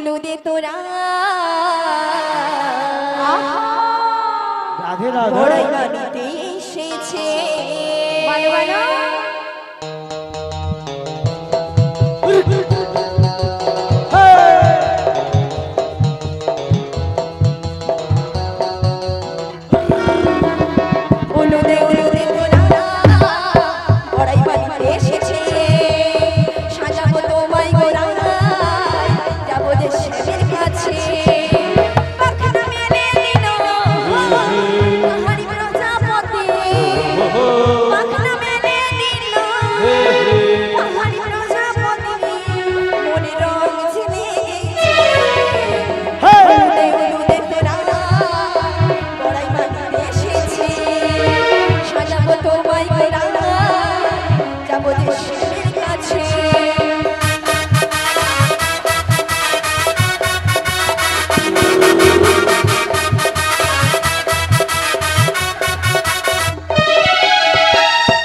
উলু দে তোরা রাধে রাধে বড়াই বাড়িতে এসেছে বলো বলো উলু দে তোরা বড়াই বাড়িতে এসেছে সাজাবো তোমায় গোরা যাবো যে শ্যামের কাছে পাখানা মেলে দিল পাহাড়ি প্রজাপতি পাখানা মেলে দিল পাহাড়ি প্রজাপতি মনে রং ঝিলে উলুদে তোরা বড়াই বাড়িতে এসেছে সাজাবো তোমায় গোরা যাবো যে শ্যামের কাছে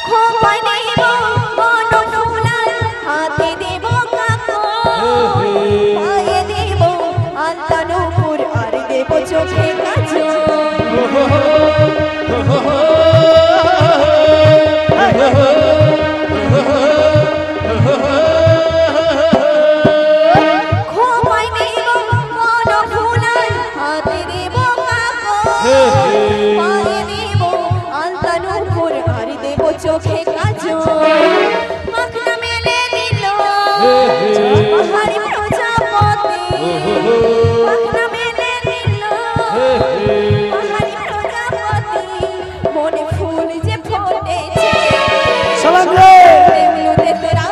খোপায় নেব বনফুলার হাতে দেব কাপড় পায়ে দেব আলতা নূপুর আর দেব চোখে কাজল খোপায় নেব বনফুলার হাতে দেব কাপড় পায়ে দেব আলতা নূপুর আর দেব চোখে কাজল পাখনা মেলে দিল পাহাড়ি প্রজাপতি পাখনা মেলে দিল পাহাড়ি প্রজাপতি মনে ফুল যে ফুটেছে উলুদে তোরা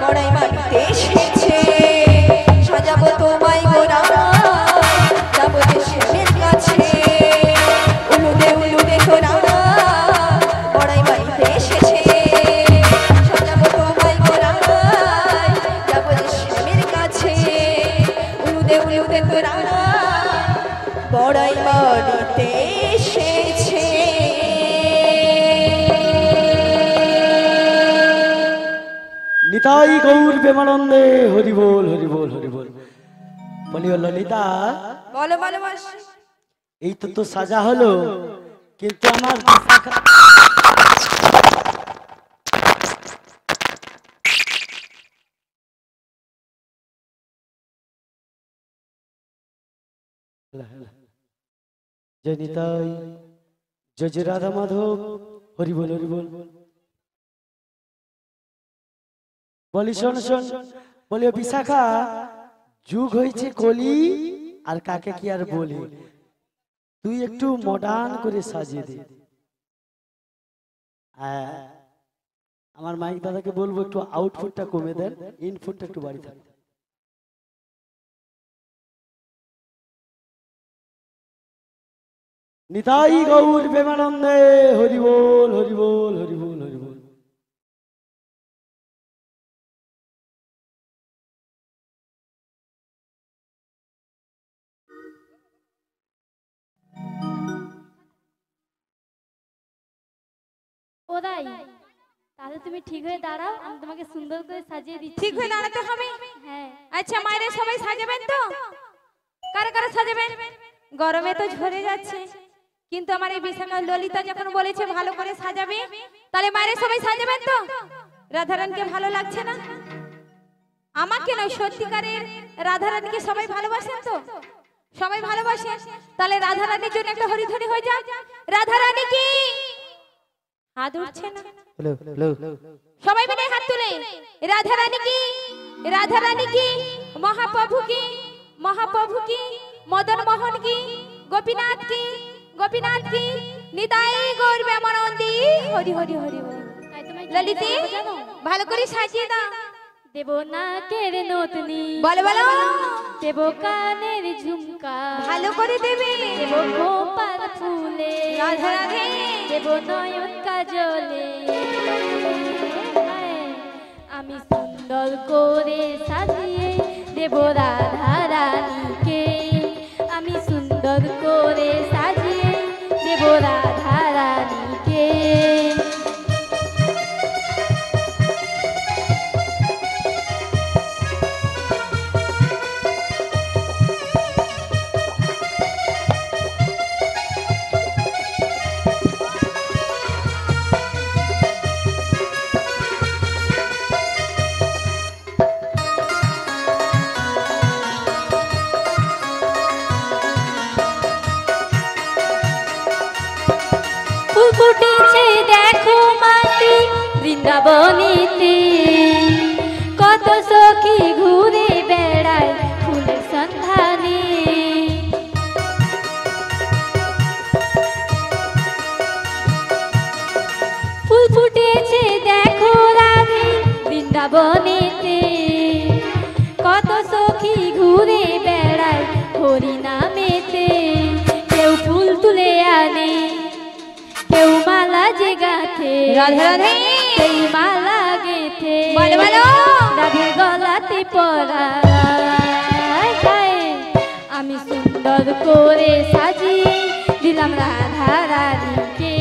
বড়াই বাড়িতে এসেছে সাজাবো তোমায় গোরা যাবো যে শ্যামের কাছে উলুদে তোরা বড়াই বাড়িতে এসেছে সাজাবো তোমায় গোরা যাবো যে শ্যামের কাছে উলুদে তোরা বড়াই বাড়িতে এসেছে নিতাই গৌর প্রেমানন্দে হরি বল হরি বল হরি বল। বলি ললিতা বলো বলো মাসি এই তো সাজা হলো কিন্তু আমার জয় নিতাই জয় জয় রাধা মাধব হরি বল হরি বল। বলি শোন শোন বলি বিশাখা যুগ হয়েছে কলি আর কাকে কি আর বলি তুই একটু মডার্ন করে সাজিয়ে দে। হ্যাঁ আমার মাইক দাদাকে বলবো একটু আউটপুটটা কমে দেন ইনপুটটা একটু বাড়ি থাকে। নিতাই গৌর প্রেমানন্দে হরি বল হরি বল হরি বল হরি বল। ওরাই তাহলে তুমি ঠিক হয়ে দাঁড়াও আমি তোমাকে সুন্দর করে সাজিয়ে দিচ্ছি ঠিক হয়ে দাঁড়াতে হবে হ্যাঁ আচ্ছা মায়েরা সবাই সাজাবেন তো কারা কারা সাজাবেন গরমে তো ঝরে যাচ্ছে কিন্তু আমার এই বিশাখা ললিতা যখন বলেছে ভালো করে সাজাবে তাহলে মায়েরা সবাই সাজাবেন তো রাধারানীকে ভালো লাগছে না আমাকে নয় সত্যিকারের রাধারানীকে সবাই ভালোবাসেন তো সবাই ভালোবাসেন তাহলে রাধারানীর জন্য একটা হরিধরি হয়ে যাক রাধারানী কি হাত উঠছে না সবাই মিলে হাত তুলে রাধারানী কি মহাপ্রভু কি মদন মোহন কি গোপীনাথ কি নিতাই গৌর প্রেমানন্দে হরি হরি হরি হরি। ললিতে ভালো করে সাজিয়ে দাও দেব নাকের নতনি বলো বলো দেব কানের ঝুমকা ভালো করে দেবে দেব গোপাল ফুলে রাধা রাধে দেব নয়ন কাজলে আমি সুন্দর করে সাজিয়ে দেব রাধা রানীকে আমি সুন্দর করে সাজিয়ে দেব রাধা রানীকে ফুটেছে দেখো মাটি বৃন্দাবনীতে, কত সখী ঘুরে বেড়ায় ফুলের সন্ধানে। ফুল ফুটেছে দেখো রাধে বৃন্দাবনেতে, কত সখী ঘুরে বেড়ায় হরি নামেতে। কেউ ফুল তুলে আনে, কেউ মালা যে গাঁথে, রাধে রাধে সেই মালা গেথে বলো বলো রাধের গলাতে পরায়। আমি সুন্দর করে সাজিয়ে দিলাম রাধা রানীকে,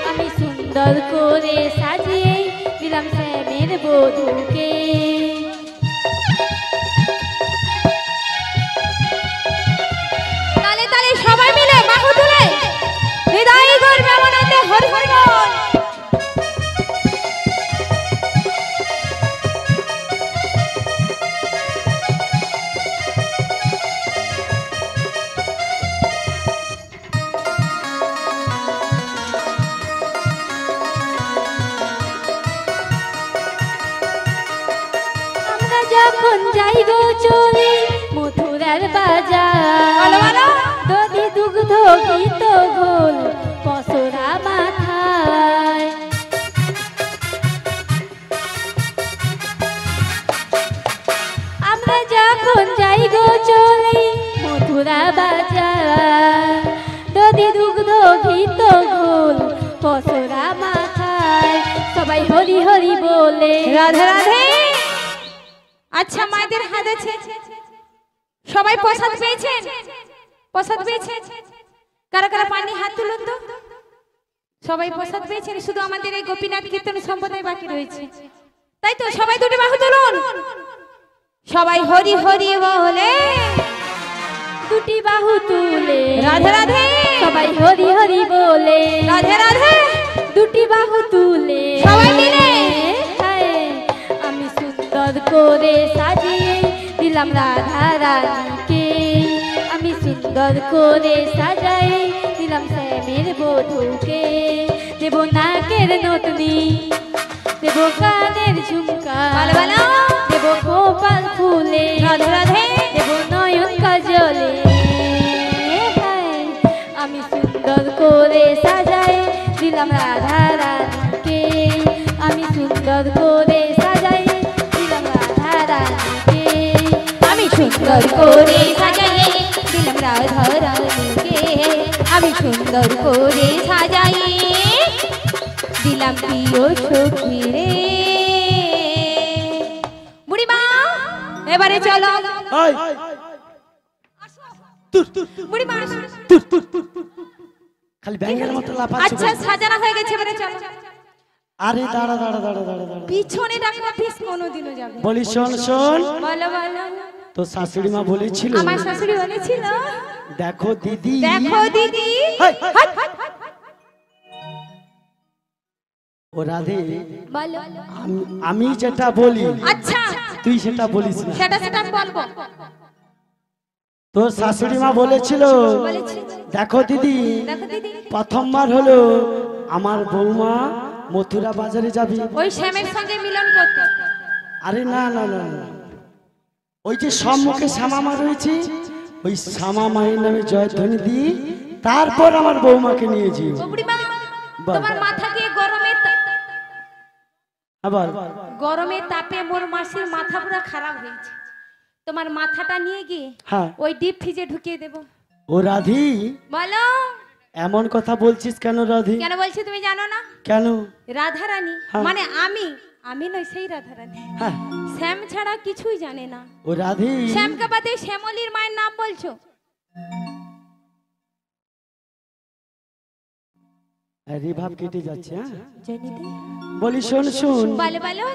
আমি সুন্দর করে সাজিয়ে দিলাম শ্যামের বধূকে। তালে তালে সবাই মিলে বাহু তুলে হৃদয় গর্বে আনন্দে হরি হরি বল। আমরা যখন যাই গো চলে মথুরার বাজার, বলো বলো দধি দুগ্ধ গীত ঘোল পসরা মাথায়। আমরা যখন যাই গো চলে মথুরা বাজার, দধি দুগ্ধ গীত ঘোল পসরা মাথায়। সবাই হরি হরি বলে রাধে রাধে। আচ্ছা মায়েদের হাত আছে, সবাই প্রসাদ পেয়েছেন? প্রসাদ পেয়েছেন? কারা কারা পানি হাত তুলুন তো। সবাই প্রসাদ পেয়েছেন, শুধু আমাদের এই গোপীনাথ কীর্তন সম্প্রদায় বাকি রয়েছে, তাই তো? সবাই দুটো বাহু তুলুন, সবাই হরি হরি বলে দুটি বাহু তুলে রাধে রাধে। সবাই হরি হরি বলে রাধে রাধে দুটি বাহু তুলে সবাই মিলে। হায়, আমি সুন্দর করে সাজিয়ে দিলাম রাধা রানীকে, আমি সুন্দর করে সাজাই দিলাম শ্যামের বধূকে। দেব নাকের নতনি, দেব কানের ঝুমকা, ভালো ভালো দেব গোপাল ফুলে, রাধে রাধে। দেব নয়ন কাজলে। হায়, আমি সুন্দর করে সাজাই দিলাম রাধা রানীকে, আমি সুন্দর করে সাজাই দিলাম রাধা রানীকে, আমি সুন্দর করে সাজাই দিলাম রাধা রানীকে, আমি সুন্দর করে সাজাই দিলাম প্রিয় সখী রে। বুড়িমা এবারে চলো। এই, বুড়িমা আসো। খালি ব্যাঙের মতো লাফাচ্ছ। আচ্ছা সাজানো হয়ে গেছে, এবারে চলো। আরে দাঁড়া দাঁড়া দাঁড়া দাঁড়া দাঁড়া। পিছনে ডাকলে পিস কোনোদিনও যাবে। বলি শোন শোন, বলো বলো। তো শাশুড়ি মা বলেছিল, আমার শাশুড়ি বলেছিল দেখো দিদি, দেখো দিদি। হাই, হাট, হাট, হাট। ও রাধে, বলো। আমি যেটা বলি আচ্ছা তুই সেটা বলিস না। সেটা সেটা আমি বলবো। তোর শাশুড়ি মা বলেছিল, বলেছি। দেখো দিদি, দেখো দিদি, প্রথমবার হলো আমার বৌমা মথুরা বাজারে যাবি। ওই শ্যামের সঙ্গে মিলন করতে। আরে না না না না, ওই যে সম্মুখে শ্যামা মা রয়েছে, ওই শ্যামা মায়ের নামে জয়ধ্বনি দি, তারপর আমার বৌমাকে নিয়ে যাই। ও বুড়িমা, তোমার মাথা দিয়ে আবার গরমের তাপে মোর মাসির মাথা পুরো খারাপ হয়েছে। তোমার মাথাটা নিয়ে গিয়ে হ্যাঁ, ওই ডিপ ফ্রিজে ঢুকিয়ে দেব। ও রাধি, বলো এমন কথা বলছিস কেন রাধি? কেন বলছি তুমি জানো না? কেন? রাধা রানী হ্যাঁ। মানে আমি নই, সেই রাধা রানী। হ্যাঁ, শ্যাম ছাড়া কিছুই জানে না। ও রাধি, শ্যামকে বাদে শ্যামলীর মায়ের নাম বলছো? রিভাব কেটে যাচ্ছে। হ্যাঁ, জানি দি। বলি শোন শোন, বলো বলো।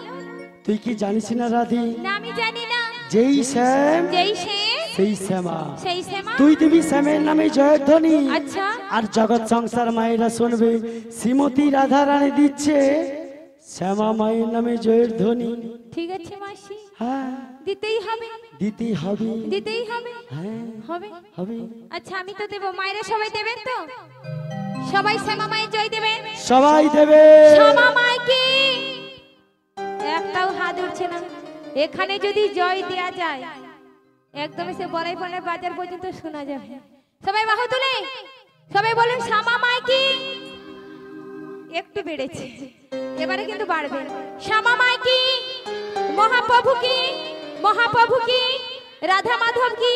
তুই কি জানিস না রাধি, না আমি জানি না। যেই শ্যাম যেই সে সেই শ্যামা, সেই শ্যামা। তুই দিবি শ্যামের নামে জয়ধ্বনি, আচ্ছা আর জগৎ সংসার মায়েরা শুনবে শ্রীমতী রাধা রানী দিচ্ছে শ্যামা মায়ের নামে জয়ের ধ্বনি। ঠিক আছে মাসি, হ্যাঁ, দিতেই হবে, দিতেই হবে। দিতেই হবে। হ্যাঁ, হবে। হবে। আচ্ছা আমি তো দেবো, মায়েরা সবাই দেবেন তো? সবাই শ্যামা মায়ের জয় দেবেন। সবাই দেবে। শ্যামা মাই কি একটাও হাত উঠছে না। এখানে যদি জয় দেয়া যায় একদম সে বড়াই ফোনের বাজার পর্যন্ত শোনা যাবে। সবাই বাহু তুলে সবাই বলুন শ্যামা মাই কি। একটু বেড়েছে, এবারে কিন্তু বাড়বে। শ্যামা মাই কি, মহাপ্রভু কি, মহাপ্রভু কি, রাধা মাধব কি,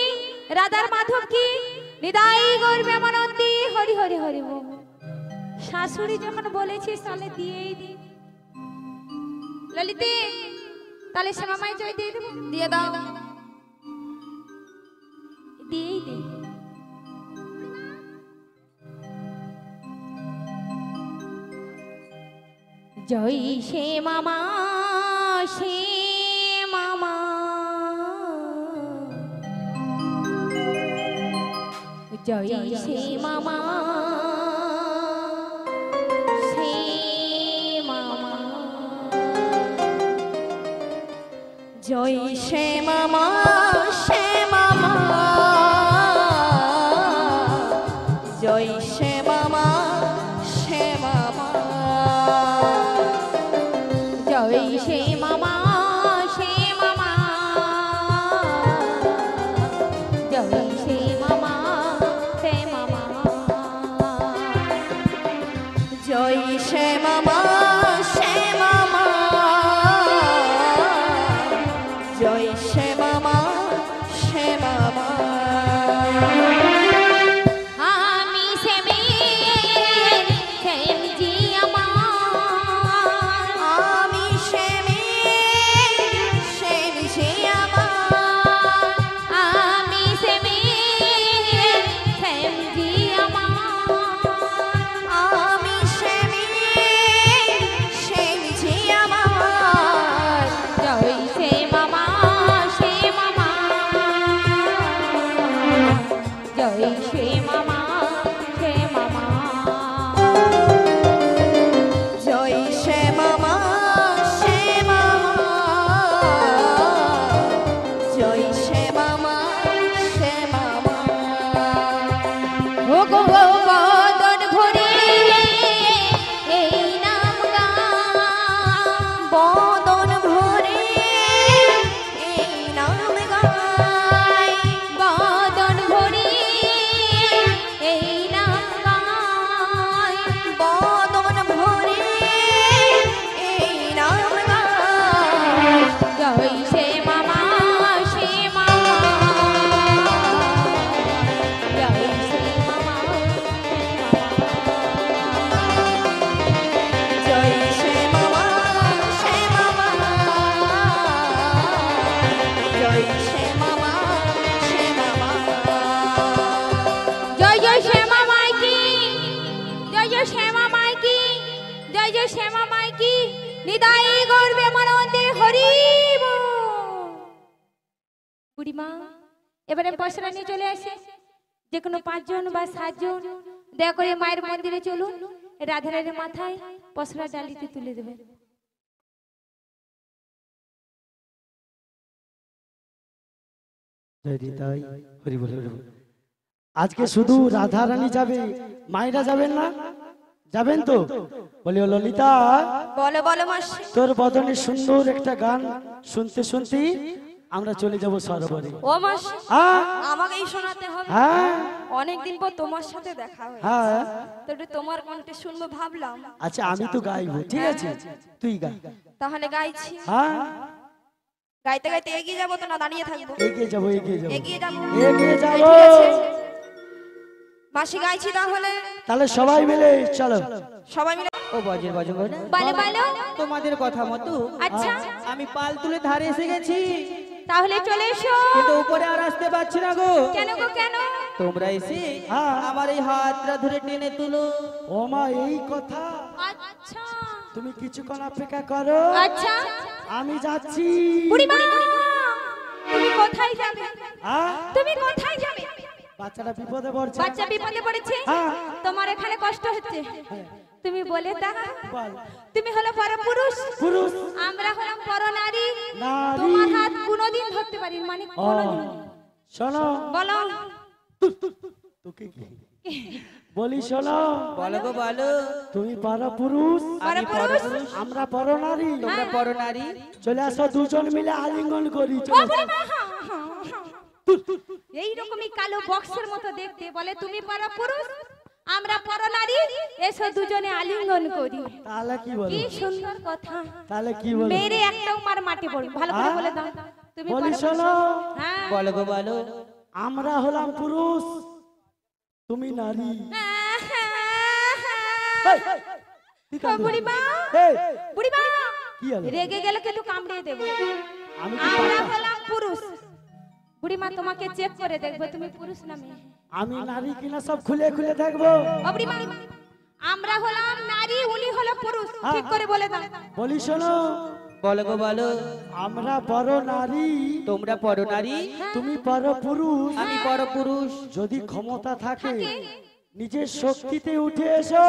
রাধার মাধব কি, নিদাই গৌর প্রেমানন্দী হরি হরি হরি বল। শাশুড়ি যখন বলেছি তাহলে দিয়েই দি। ললিতে তাহলে শ্যামা মাই জয় দিয়ে দেবো। দিয়ে দাও, দিয়েই দে। জয় সে মামা, সে মামা, জয় সে মামা, সে মামা, জয় সে মামা, সে মামা, জয় সে মামা, সে মামা, জয় সে মামা, সে মামা, জয় সে মামা, সে মামা, জয় সে মামা, সে মামা, জয় সে মামা, সে মামা। আমি শ্যামের শ্যামজি আমার, আমি শ্যামের শ্যামজি আমার, আমি শ্যামের শ্যামজি আমার, আমি শ্যামের শ্যামজি আমার, জয় সে মামা, সে মামা, জয় সে মামা, সে মামা, জয় সে মামা, সে মামা, জয় সে মামা, সে মামা। ও গো বদন ভরে এই নাম গান, বদন ভরে এই নাম গাই, বদন ভরে এই নাম গাই, বদন ভরে এই নাম গাই, জয় সে মামা, সে মামা, জয় সে মামা, জয় সে মামা, সে মামা, জয় সে মামা, সে মামা। জয় জয় শ্যামা মাই কি, জয় জয় শ্যামা মাই কি, জয় জয় শ্যামা মাই কি, নিদাই গৌর প্রেমানন্দে হরি বল। বুড়িমা এবারে পয়সাটা নিয়ে চলে আসে। যে কোনো 5 জন বা 7 জন দয়া করে মায়ের মন্দিরে চলুন, রাধারানীর মাথায় পশরা ডালিতে তুলে দেবেন। জয় নিতাই হরি বল, হরি বল। আজকে শুধু রাধা রানী যাবে, মায়েরা যাবেন না? যাবেন তো? বলি ও ললিতা, বলো বলো মাসি। তোর বদনে সুন্দর একটা গান শুনতে শুনতে আমরা চলে যাব সরোবরে। ও মাসি হ্যাঁ আমাকেই শোনাতে হবে। হ্যাঁ অনেকদিন পর তোমার সাথে দেখা হয়েছে, হ্যাঁ। তো একটু তোমার কণ্ঠে শুনবো ভাবলাম। আচ্ছা আমি তো গাইবো, ঠিক আছে তুই গা। তাহলে গাইছি। হ্যাঁ গাইতে গাইতে এগিয়ে যাবো তো না দাঁড়িয়ে থাকবো? এগিয়ে যাবো, এগিয়ে যাবো, এগিয়ে যাবো, এগিয়ে যাবো। ঠিক আছে মাসি, গাইছি তাহলে। তাহলে সবাই মিলে চলো। সবাই মিলে ও বজের বজর বলো বলো। তোমাদের কথা মতো আচ্ছা আমি পাল তুলে ধারে এসে গেছি, তাহলে চলে এসো। কিন্তু উপরে আর আসতে পারছি না গো। কেন গো কেন? তোমরা এসে হ্যাঁ। আমার এই হাতটা ধরে টেনে তুলো। ও মা এই কথা, আচ্ছা তুমি কিছুক্ষণ অপেক্ষা করো, আচ্ছা। আমি যাচ্ছি। বুড়িমা তুমি কোথায় যাবে? হ্যাঁ তুমি কোথায় যাবে? বাচ্চাটা বিপদে পড়ছে। বাচ্চা বিপদে পড়েছে, হ্যাঁ। তোমার এখানে কষ্ট হচ্ছে, তুমি বলে তা। বল। তুমি হলো পরপুরুষ, পুরুষ আমরা হলাম পরনারী। নারী। তোমার হাত কোনোদিন ধরতে পারি, মানে ও কোনোদিন। শোনো, বলো তোকে কি বলি শোনো, বলো গো বলো। তুমি পারো পুরুষ, আমি পরপুরুষ, আমরা পর নারী। তোমরা পরনারী। চলে আসো দুজন মিলে আলিঙ্গন করি। ও চলে বুড়ি মা, এই রকমই কালো বক্সের মতো দেখতে, বলে তুমি পরা পুরুষ আমরা পর নারী, এসো দুজনে আলিঙ্গন করি। তাহলে কি বলো? কি সুন্দর কথা। তাহলে কি বলো? মেরে একটাও মার মাটি পড়ি, ভালো করে বলে দাও। তুমি বলি পরা শোনো, পুরুষ। হ্যাঁ বলো গো বলো। আমরা হলাম পুরুষ, তুমি নারী। এই, কি ও কাঁদো? বুড়ি মা, এই, বুড়ি মা, কি হলো? রেগে গেলে কিন্তু কামড়িয়ে দেবো। আমি কি আমরা পারতাম? হলাম পুরুষ। বুড়ি মা তোমাকে চেক করে দেখবো তুমি পুরুষ না মেয়ে। আমি নারী কিনা সব খুলে খুলে দেখবো। ও বুড়ি মা, আমরা হলাম নারী, উনি হলো পুরুষ, হ্যাঁ, ঠিক করে বলে দাও। বলি শোনো, বলো গো বলো। আমরা বড় নারী, তোমরা পরনারী, তুমি পর পুরুষ। আমি পরপুরুষ। যদি ক্ষমতা থাকে নিজের শক্তিতে উঠে এসো।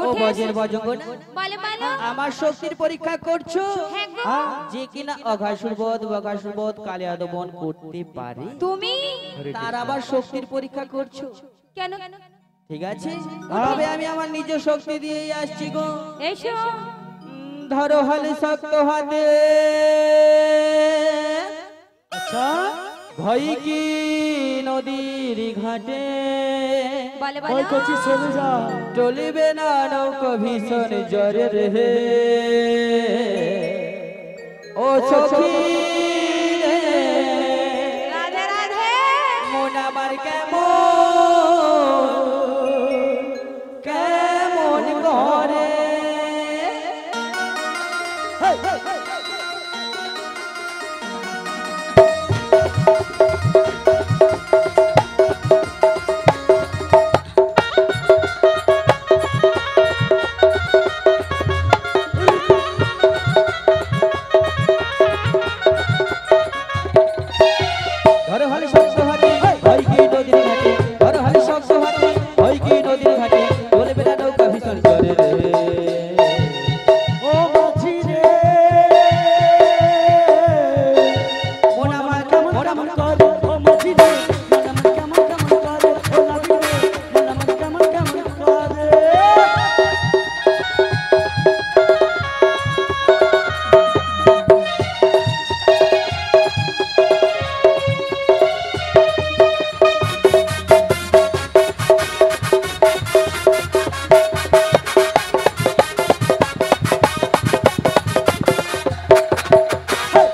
ও বজের বজঙ্গনা, বলে বলো। আমার শক্তির পরীক্ষা করছো? হ্যাঁ গো। হ্যাঁ, যে কিনা অঘাসুরবধ বঘাসুরবধ কালিয়াদবন করতে পারে, তুমি তার আবার শক্তির পরীক্ষা করছো? কেন? ঠিক আছে, তবে আমি আমার নিজ শক্তি দিয়েই আসছি গো। এসো। ধরো হালে শক্ত হাতে, আচ্ছা, ভয় কি নদীর ঘাটে, বলে ওই বলো। কচি চলে যা। চলিবে না নৌকো ভীষণ জ্বরে রে। ও সখী রে, রাধে রাধে। মন আমার কেমন কেমন করে। হেই, হেই, হেই। ধরো হালে শক্ত হাতে, ভয় কি নদীর ঘাটে, ধরো হালে শক্ত হাতে, ভয় কি নদীর ঘাটে, চলিবে না নৌকা ভীষণ জ্বরে রে। ও মাঝি রে, মন আমার কেমন কেমন করে, ও মাঝি রে, মন আমার কেমন কেমন করে, ও নাবি রে, মন আমার কেমন কেমন করে।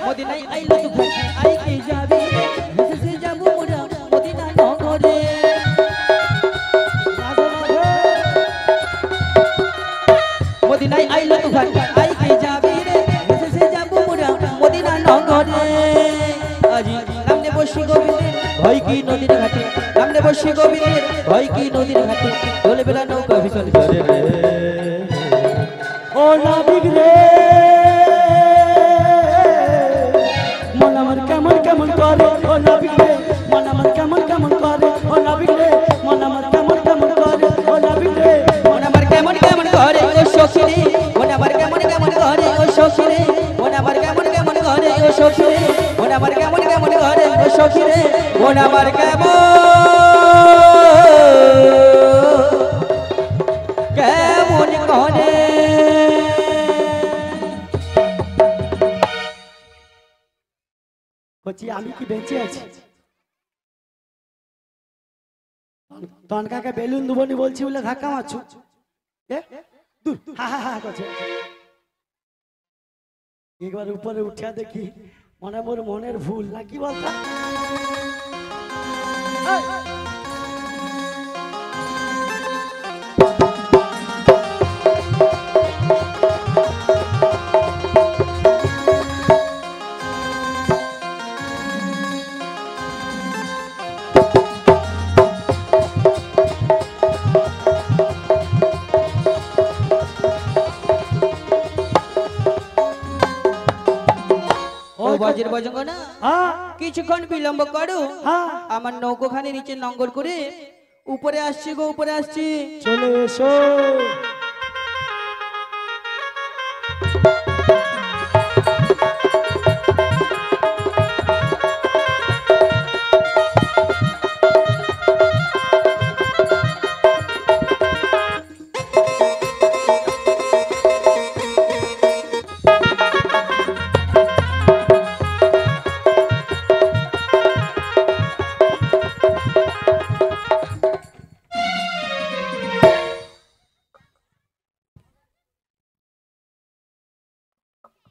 মদিনায় আইলো তুফান, আই কে যাবি, ভেসে যাবো মোরা মদিনা নগরে। রাধে রাধে। মদিনায় আইলো তুফান, আই কে যাবি রে, ভেসে যাবো মোরা মদিনা নগরে। আজি নাম নেব শ্রী গোবিন্দের, ভয় কি নদীর ঘাটে, নাম নেব শ্রী গোবিন্দের, ভয় কি নদীর ঘাটে, চলিবে না নৌকা ভীষণ জ্বরে রে। ও নাবিক রে, মন আমার কেমন কেমন করে, ও নাবিক রে, মন আমার কেমন কেমন করে, ও নাবিক রে, মন আমার কেমন কেমন করে, ও নাবিক রে। মন আমার কেমন কেমন করে ও সখী রে, মন আমার কেমন কেমন করে ও সখী রে, মন আমার কেমন কেমন করে ও সখী রে, মন আমার কেমন কেমন করে ও সখী রে, মন আমার কেমন কেমন করে। বলছি আমি কি বেঁচে আছি? তনকাকে বেলুন দুবনি বলছি বলে ধাক্কা মারছো। এ, দূর, হা হা হা করছে। একবার উপরে উঠিয়া দেখি, মনে মোর মনের ভুল না কি বলতা। এই, ও বজের বজঙ্গনা, হ্যাঁ, কিছুক্ষণ বিলম্ব করো, হ্যাঁ, আমার নৌকোখানি নিচে নঙ্গর করে উপরে আসছি গো, উপরে আসছি। চলে এসো।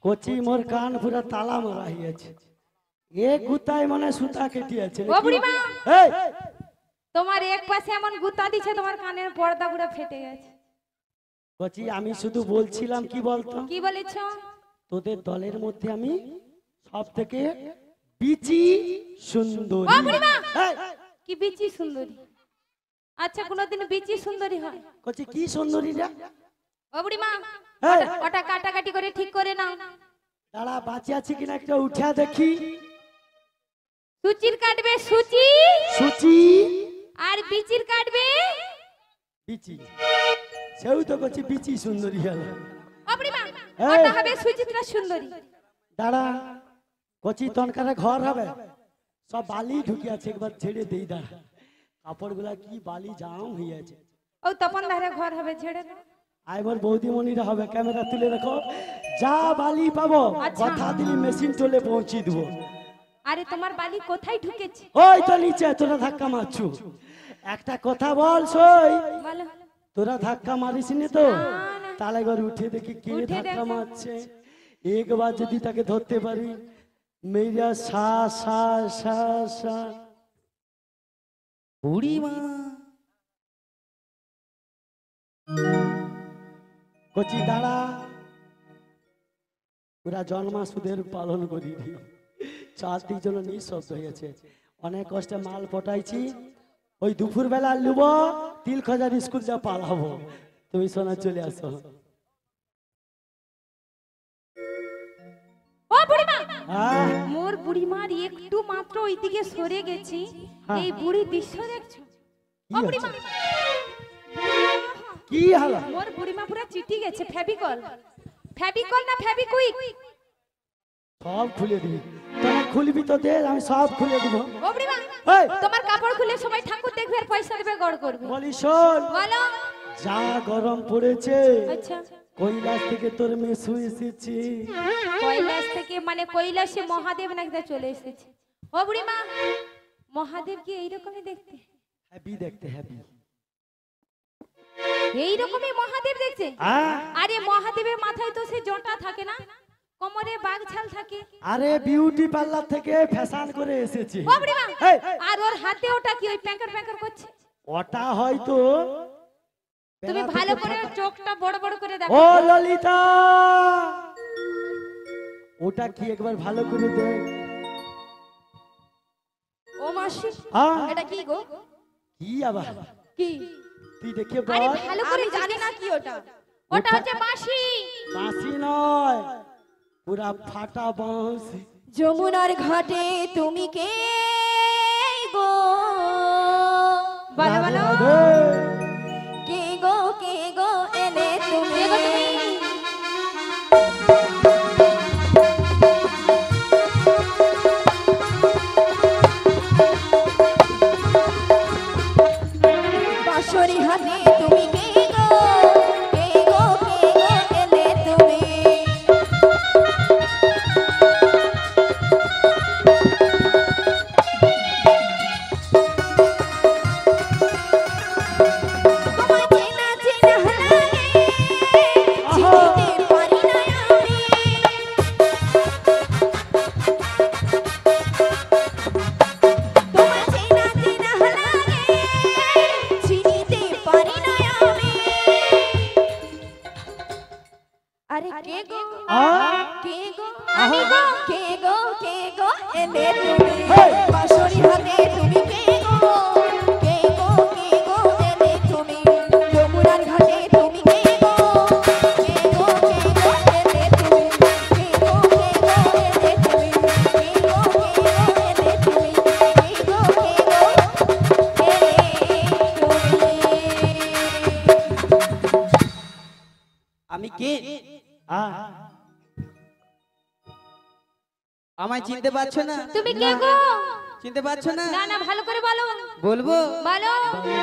কচি মোর কান পুরা তালা মারা হইয়াছে, এ গুতায় মানে সুতা কেটিয়াছে ও বুড়িমা, এই তোমার এক পাশে এমন গুতা দিছে তোমার কানের পর্দা পুরো ফেটে গেছে। কচি আমি শুধু বলছিলাম কি বলতো, কি বলেছো? তোদের দলের মধ্যে আমি সব থেকে বিচি সুন্দরী। ও বুড়িমা, এই, কি বিচি সুন্দরী? আচ্ছা কোনদিন বিচি সুন্দরী হয়? কচি কি সুন্দরী রে? ও বুড়িমা, এই, ওটা কাটাকাটি করে ঠিক করে নাও। দাঁড়া বাঁচে আছে কিনা একটা উঠা দেখি। সুচির কাটবে সুচি, সুচি আর বিচির কাটবে বিচি, সেও তো কচি বিচি সুন্দরী হল। ও বুড়িমা, এই। ওটা হবে সুচিত্রা সুন্দরী। দাঁড়া কচি তনকারে ঘর হবে, সব বালি ঢুকে আছে, একবার ছেড়ে দেই। দাঁড়া কাপড়গুলা কি বালি জাম হয়ে আছে। ও তপন ধারে ঘর হবে, ছেড়ে দাও। আইবার বৌদিমণিরা হবে, ক্যামেরা তুলে রাখো, যা বালি পাবো আচ্ছা। কথা দিলি মেশিন চলে পৌঁছে দেবো। আরে তোমার বালি কোথায় ঢুকেছে? ওই তো নিচে, তোরা ধাক্কা মারছু। একটা কথা বল সই, বলো। তোরা ধাক্কা মারিস নি তো? না। তাহলে একবার উঠে দেখি কে উঠে ধাক্কা দেখো। মারছে। একবার যদি তাকে ধরতে পারি, মেয়েরা সা সা সা সা। বুড়িমা কচি দাঁড়া, পুরা জন্মাসুদের পালন করি, চারদিক জন্য নিঃশব্দ হয়েছে। অনেক কষ্টে মাল পটাইছি, ওই দুপুর বেলা লুব তিল খজার স্কুল যা পালাবো। তুমি সোনা চলে আসো। ও বুড়িমা, হ্যাঁ মোর বুড়িমার একটু মাত্র ওইদিকে সরে গেছি, হ্যাঁ। এই বুড়ি দৃশ্য দেখছো? কি ও বুড়িমা, হচ্ছে? কি হলো? মোর বুড়িমা পুরো চিটি গেছে। ফেভিকল, ফেভিকল না ফেভিকুইক? সব খুলে দিবি, তোরা খুলবি তো দে, আমি সব খুলে দিব। ও বুড়িমা, এই, তোমার কাপড় খুলে সবাই ঠাকুর দেখবে আর পয়সা দেবে, গড় করবে। বলি শোন, বলো। যা গরম পড়েছে, আচ্ছা, কৈলাস থেকে তোর মেসু এসেছে। কৈলাস থেকে মানে কৈলাসে মহাদেব নাকি তা চলে এসেছে? ও বুড়িমা, মহাদেব কি এইরকমই দেখতে? হ্যাপি দেখতে, হ্যাপি। এইরকমই মহাদেব দেখছে? আরে মহাদেবের মাথায় তো সে জটা থাকে না, কোমরে বাঘ ছাল থাকে। আরে বিউটি পার্লার থেকে ফ্যাশন করে এসেছে। ও বুড়িমা, এই, আর ওর হাতে ওটা কি ওই প্যাঙ্কার প্যাঙ্কার করছে? ওটা হয়তো তুমি বেলা ভালো থেকে করে ফাঁকা- চোখটা বড় বড় করে ও দেখো। ললিতা, ওটা কি একবার ভালো করে দেখ। ও মাসি, হ্যাঁ, এটা কি গো? কি আবার কি? তুই দেখে আরে বল। ভালো করে জানি না কি ওটা। ওটা হচ্ছে বাঁশি। বাঁশি নয়, পুরা ফাটা বাঁশি। যমুনার ঘাটে তুমি কে গো? বলো বলো, রাধে রাধে। কে গো এলে তুমি? বাঁশরি হাতে তুমি কে গো এলে তুমি? তোমার চেনা চেনা লাগে, চিনতে পারি না আমি। তোমার চেনা চেনা লাগে, চিনতে পারি না আমি। আরে কে গো আমি গো, কে গো এলে তুমি? বাঁশরি হাতে তুমি কে গো এলে তুমি? যমুনার ঘাটে তুমি কে গো এলে তুমি? কে গো এলে তুমি? কে গো এলে তুমি? কে গো এলে তুমি? আমি কে? হ্যাঁ, আমায় চিনতে পারছো না? তুমি কে গো? চিনতে পারছো না? না না, ভালো করে বলো। বলবো? বলো। বলো।